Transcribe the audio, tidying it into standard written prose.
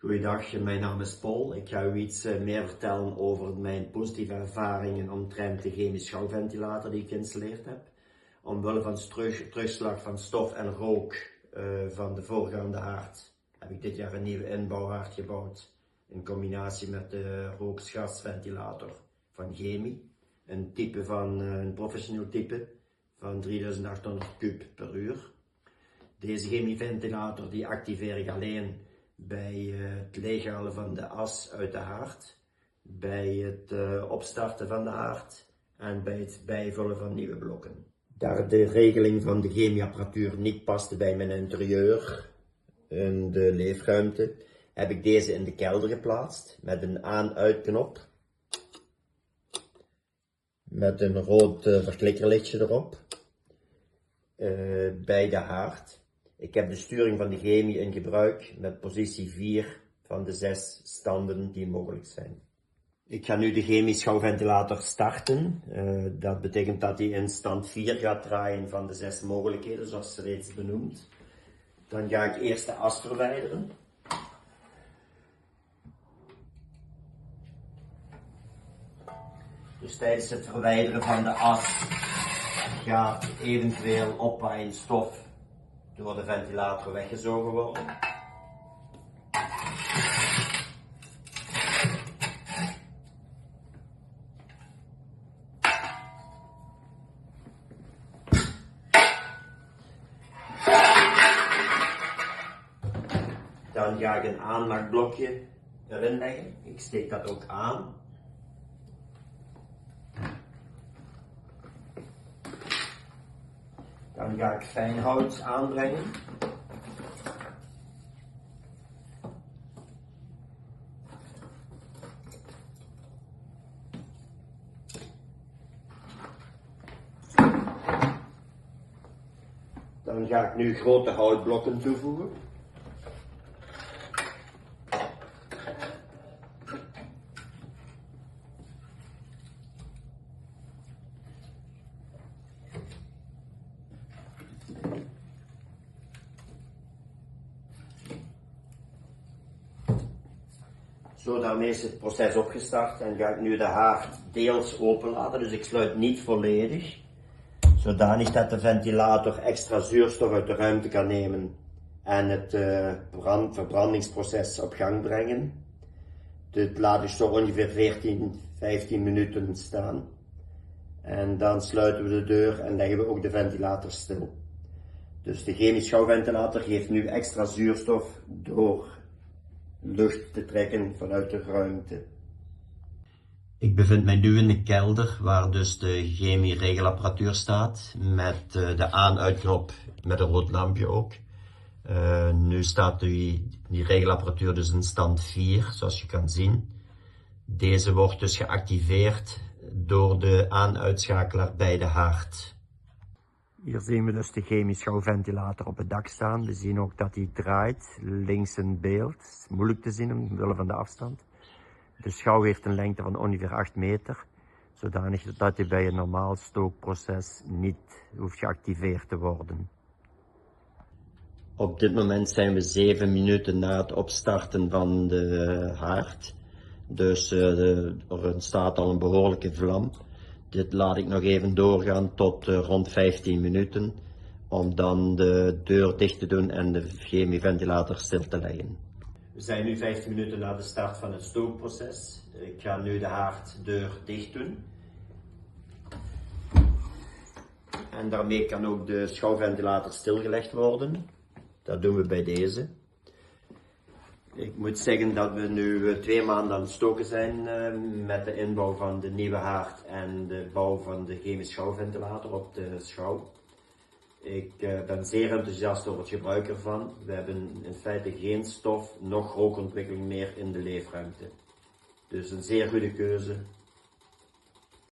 Goeiedag, mijn naam is Paul. Ik ga u iets meer vertellen over mijn positieve ervaringen omtrent de chemische schouwventilator die ik geïnstalleerd heb. Omwille van terugslag van stof en rook van de voorgaande haard heb ik dit jaar een nieuwe inbouwhaard gebouwd. In combinatie met de rooksgasventilator van Chemie. Een professioneel type van 3800 kub per uur. Deze chemieventilator die activeer ik alleen bij het leeghalen van de as uit de haard, bij het opstarten van de haard en bij het bijvullen van nieuwe blokken. Daar de regeling van de chemieapparatuur niet paste bij mijn interieur, in de leefruimte, heb ik deze in de kelder geplaatst met een aan-uitknop, met een rood verklikkerlichtje erop, bij de haard. Ik heb de sturing van de chemie in gebruik met positie 4 van de 6 standen die mogelijk zijn. Ik ga nu de chemisch schouwventilator starten. Dat betekent dat hij in stand 4 gaat draaien van de 6 mogelijkheden, zoals reeds benoemd. Dan ga ik eerst de as verwijderen. Dus tijdens het verwijderen van de as gaat eventueel opwaaiend stof door de ventilator weggezogen worden. Dan ga ik een aanmaakblokje erin leggen. Ik steek dat ook aan. Dan ga ik fijn hout aanbrengen. Dan ga ik nu grote houtblokken toevoegen. Zo, daarmee is het proces opgestart en ga ik nu de haard deels openlaten, dus ik sluit niet volledig, zodanig dat de ventilator extra zuurstof uit de ruimte kan nemen en het verbrandingsproces op gang brengen. Dit laat ik zo ongeveer 15 minuten staan en dan sluiten we de deur en leggen we ook de ventilator stil. Dus de chemisch schouwventilator geeft nu extra zuurstof door lucht te trekken vanuit de ruimte. Ik bevind mij nu in de kelder waar dus de chemie-regelapparatuur staat met de aan-uitknop met een rood lampje ook. Nu staat die regelapparatuur dus in stand 4 zoals je kan zien. Deze wordt dus geactiveerd door de aan-uitschakelaar bij de haard. Hier zien we dus de chemisch schouwventilator op het dak staan. We zien ook dat hij draait, links in beeld. Het is moeilijk te zien omwille van de afstand. De schouw heeft een lengte van ongeveer 8 meter, zodanig dat hij bij een normaal stookproces niet hoeft geactiveerd te worden. Op dit moment zijn we 7 minuten na het opstarten van de haard. Dus er ontstaat al een behoorlijke vlam. Dit laat ik nog even doorgaan tot rond 15 minuten, om dan de deur dicht te doen en de chemieventilator stil te leggen. We zijn nu 15 minuten na de start van het stookproces. Ik ga nu de haarddeur dicht doen. En daarmee kan ook de schouwventilator stilgelegd worden. Dat doen we bij deze. Ik moet zeggen dat we nu 2 maanden aan het stoken zijn met de inbouw van de nieuwe haard en de bouw van de chemische schouwventilator op de schouw. Ik ben zeer enthousiast over het gebruik ervan. We hebben in feite geen stof, noch rookontwikkeling meer in de leefruimte. Dus een zeer goede keuze